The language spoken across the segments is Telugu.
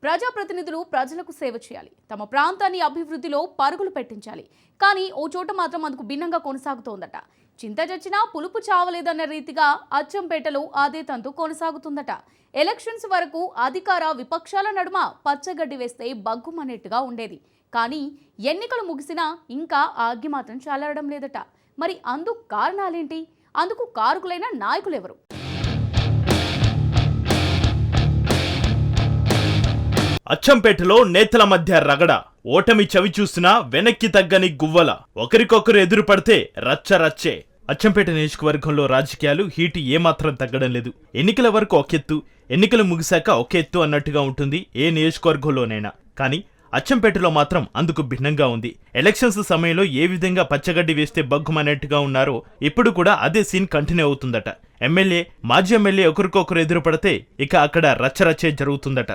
ప్రజాప్రతినిధులు ప్రజలకు సేవ చేయాలి, తమ ప్రాంతాన్ని అభివృద్ధిలో పరుగులు పెట్టించాలి. కానీ ఓ చోట మాత్రం అందుకు భిన్నంగా కొనసాగుతోందట. చింత చచ్చినా పులుపు చావలేదన్న రీతిగా అచ్చంపేటలో అదే తంతు కొనసాగుతుందట. ఎలక్షన్స్ వరకు అధికార విపక్షాల నడుమ పచ్చగడ్డి వేస్తే బగ్గుమనేట్టుగా ఉండేది. కానీ ఎన్నికలు ముగిసినా ఇంకా ఆగ్గి మాత్రం చల్లడం లేదట. మరి అందుకు కారణాలేంటి? అందుకు కారకులైన నాయకులెవరు? అచ్చంపేటలో నేతల మధ్య రగడ, ఓటమి చవి చూసినా వెనక్కి తగ్గని గువ్వల, ఒకరికొకరు ఎదురు పడితే రచ్చరచ్చే. అచ్చంపేట నియోజకవర్గంలో రాజకీయాలు హీటు ఏమాత్రం తగ్గడం లేదు. ఎన్నికల వరకు ఒకెత్తు, ఎన్నికలు ముగిశాక ఒక ఎత్తు అన్నట్టుగా ఉంటుంది ఏ నియోజకవర్గంలోనైనా. కానీ అచ్చంపేటలో మాత్రం అందుకు భిన్నంగా ఉంది. ఎలక్షన్స్ సమయంలో ఏ విధంగా పచ్చగడ్డి వేస్తే బగ్గుమనేట్టుగా ఉన్నారో ఇప్పుడు కూడా అదే సీన్ కంటిన్యూ అవుతుందట. ఎమ్మెల్యే, మాజీ ఎమ్మెల్యే ఒకరికొకరు ఎదురు పడితే ఇక అక్కడ రచ్చరచ్చే జరుగుతుందట.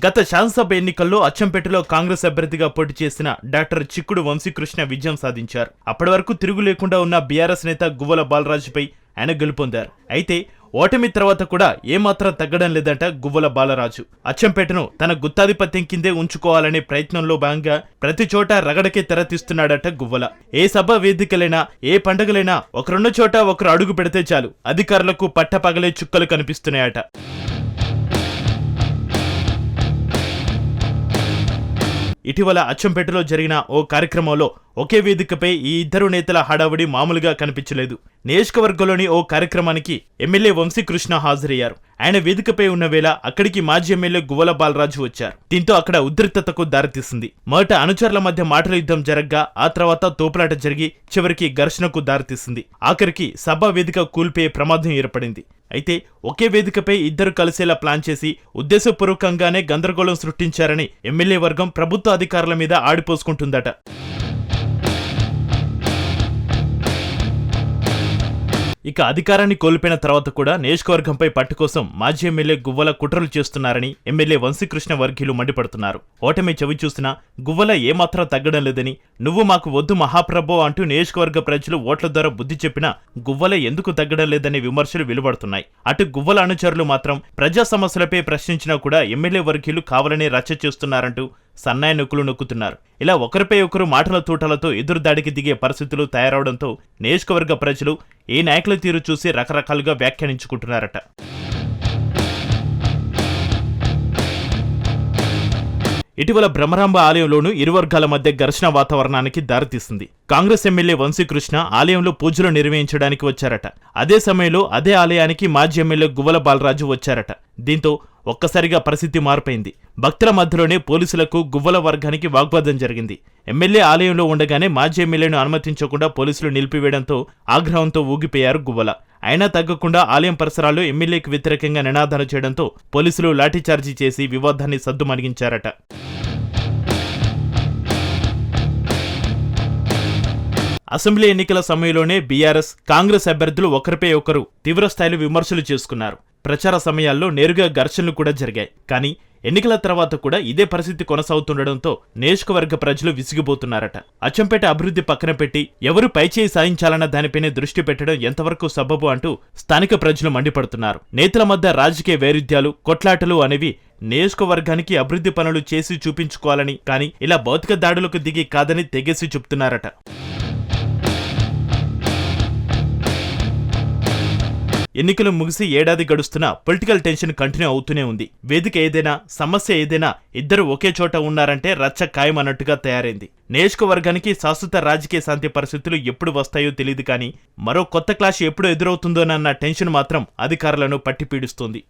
గత శాసనసభ ఎన్నికల్లో అచ్చంపేటలో కాంగ్రెస్ అభ్యర్థిగా పోటీ చేసిన డాక్టర్ చిక్కుడు వంశీకృష్ణ విజయం సాధించారు. అప్పటి వరకు తిరుగు లేకుండా ఉన్న బీఆర్ఎస్ నేత గువ్వల బాలరాజుపై ఆయన గెలుపొందారు. అయితే ఓటమి తర్వాత కూడా ఏమాత్రం తగ్గడం లేదంట గువ్వల బాలరాజు. అచ్చంపేటను తన గుత్తాధిపత్యం కిందే ఉంచుకోవాలనే ప్రయత్నంలో భాగంగా ప్రతి చోట రగడకే తెరతీస్తున్నాడట గువ్వల. ఏ సభ వేదికలైనా, ఏ పండుగలైనా ఒకరున్న చోట ఒకరు అడుగు పెడితే చాలు అధికారులకు పట్టపగలే చుక్కలు కనిపిస్తున్నాయట. ఇటీవల అచ్చంపేటలో జరిగిన ఓ కార్యక్రమంలో ఒకే వేదికపై ఈ ఇద్దరు నేతల హడావుడి మామూలుగా కనిపించలేదు. నియోజకవర్గంలోని ఓ కార్యక్రమానికి ఎమ్మెల్యే వంశీకృష్ణ హాజరయ్యారు. ఆయన వేదికపై ఉన్న వేళ అక్కడికి మాజీ ఎమ్మెల్యే గువ్వల బాలరాజు వచ్చారు. దీంతో అక్కడ ఉద్రిక్తతకు దారితీసింది. మొదట అనుచరుల మధ్య మాటల యుద్ధం జరగ్గా ఆ తర్వాత తోపులాట జరిగి చివరికి ఘర్షణకు దారితీసింది. ఆఖరికి సభా వేదిక కూల్పే ప్రమాదం ఏర్పడింది. అయితే ఒకే వేదికపై ఇద్దరు కలిసేలా ప్లాన్ చేసి ఉద్దేశపూర్వకంగానే గందరగోళం సృష్టించారని ఎమ్మెల్యే వర్గం ప్రభుత్వ అధికారుల మీద ఆడిపోసుకుంటుందట. ఇక అధికారాన్ని కోల్పోయిన తర్వాత కూడా నియోజకవర్గంపై పట్టు కోసం మాజీ ఎమ్మెల్యే గువ్వల కుట్రలు చేస్తున్నారని ఎమ్మెల్యే వంశీకృష్ణ వర్గీయులు మండిపడుతున్నారు. ఓటమి చవి చూసినా గువ్వల ఏమాత్రం తగ్గడం లేదని, నువ్వు మాకు వద్దు మహాప్రభో అంటూ నియోజకవర్గ ప్రజలు ఓట్ల ద్వారా బుద్ధి చెప్పినా గువ్వల ఎందుకు తగ్గడం లేదనే విమర్శలు వెలువడుతున్నాయి. అటు గువ్వల అనుచరులు మాత్రం ప్రజా సమస్యలపై ప్రశ్నించినా కూడా ఎమ్మెల్యే వర్గీయులు కావాలనే రచ్చ చేస్తున్నారంటూ సన్నాయి నొక్కులు నొక్కుతున్నారు. ఇలా ఒకరిపై ఒకరు మాటల తూటలతో ఎదురుదాడికి దిగే పరిస్థితులు తయారవడంతో నియోజకవర్గ ప్రజలు ఈ నాయకుల తీరు చూసి రకరకాలుగా వ్యాఖ్యానించుకుంటున్నారట. ఇటీవల బ్రహ్మరాంబ ఆలయంలోనూ ఇరు వర్గాల మధ్య ఘర్షణ వాతావరణానికి దారితీసింది. కాంగ్రెస్ ఎమ్మెల్యే వంశీకృష్ణ ఆలయంలో పూజలు నిర్వహించడానికి వచ్చారట. అదే సమయంలో అదే ఆలయానికి మాజీ ఎమ్మెల్యే గువ్వల బాలరాజు వచ్చారట. దీంతో ఒక్కసారిగా పరిస్థితి మారిపోయింది. భక్తుల మధ్యలోనే పోలీసులకు గువ్వల వర్గానికి వాగ్వాదం జరిగింది. ఎమ్మెల్యే ఆలయంలో ఉండగానే మాజీ ఎమ్మెల్యేను అనుమతించకుండా పోలీసులు నిలిపివేయడంతో ఆగ్రహంతో ఊగిపోయారు గువ్వల. అయినా తగ్గకుండా ఆలయం పరిసరాల్లో ఎమ్మెల్యేకి వ్యతిరేకంగా నినాదాలు చేయడంతో పోలీసులు లాఠీచార్జీ చేసి వివాదాన్ని సద్దుమణిగించారట. అసెంబ్లీ ఎన్నికల సమయంలోనే బీఆర్ఎస్, కాంగ్రెస్ అభ్యర్థులు ఒకరిపై ఒకరు తీవ్రస్థాయిలో విమర్శలు చేసుకున్నారు. ప్రచార సమయాల్లో నేరుగా ఘర్షణలు కూడా జరిగాయి. కానీ ఎన్నికల తర్వాత కూడా ఇదే పరిస్థితి కొనసాగుతుండడంతో నియోజకవర్గ ప్రజలు విసిగిపోతున్నారట. అచ్చంపేట అభివృద్ధి పక్కన పెట్టి ఎవరు పైచేయి సాధించాలన్న దానిపైనే దృష్టి పెట్టడం ఎంతవరకు సబబు అంటూ స్థానిక ప్రజలు మండిపడుతున్నారు. నేతల మధ్య రాజకీయ వైరుధ్యాలు, కొట్లాటలు అనేవి నియోజకవర్గానికి అభివృద్ధి పనులు చేసి చూపించుకోవాలని, కానీ ఇలా భౌతిక దాడులకు దిగి కాదని తెగేసి చెప్తున్నారట. ఎన్నికలు ముగిసి ఏడాది గడుస్తున్నా పొలిటికల్ టెన్షన్ కంటిన్యూ అవుతూనే ఉంది. వేదిక ఏదైనా, సమస్య ఏదైనా ఇద్దరు ఒకే చోట ఉన్నారంటే రచ్చ ఖాయమన్నట్టుగా తయారైంది. నియోజకవర్గానికి శాశ్వత రాజకీయ శాంతి పరిస్థితులు ఎప్పుడు వస్తాయో తెలియదు, కానీ మరో కొత్త క్లాష్ ఎప్పుడు ఎదురవుతుందోనన్న టెన్షన్ మాత్రం అధికారులను పట్టి పీడిస్తోంది.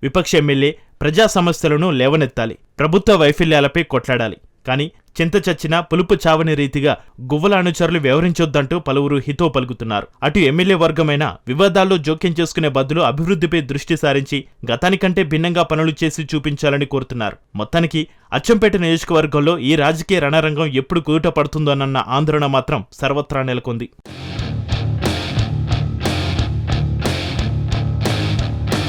విపక్ష ఎమ్మెల్యే ప్రజా సమస్యలను లేవనెత్తాలి, ప్రభుత్వ వైఫల్యాలపై కొట్లాడాలి. కానీ చింత చచ్చినా పులుపు చావని రీతిగా గువ్వల అనుచరులు వ్యవహరించొద్దంటూ పలువురు హితో పలుకుతున్నారు. అటు ఎమ్మెల్యే వర్గమైన వివాదాల్లో జోక్యం చేసుకునే బదులు అభివృద్ధిపై దృష్టి సారించి గతానికంటే భిన్నంగా పనులు చేసి చూపించాలని కోరుతున్నారు. మొత్తానికి అచ్చంపేట నియోజకవర్గంలో ఈ రాజకీయ రణరంగం ఎప్పుడు కుదుట పడుతుందోనన్న ఆందోళన మాత్రం సర్వత్రా నెలకొంది.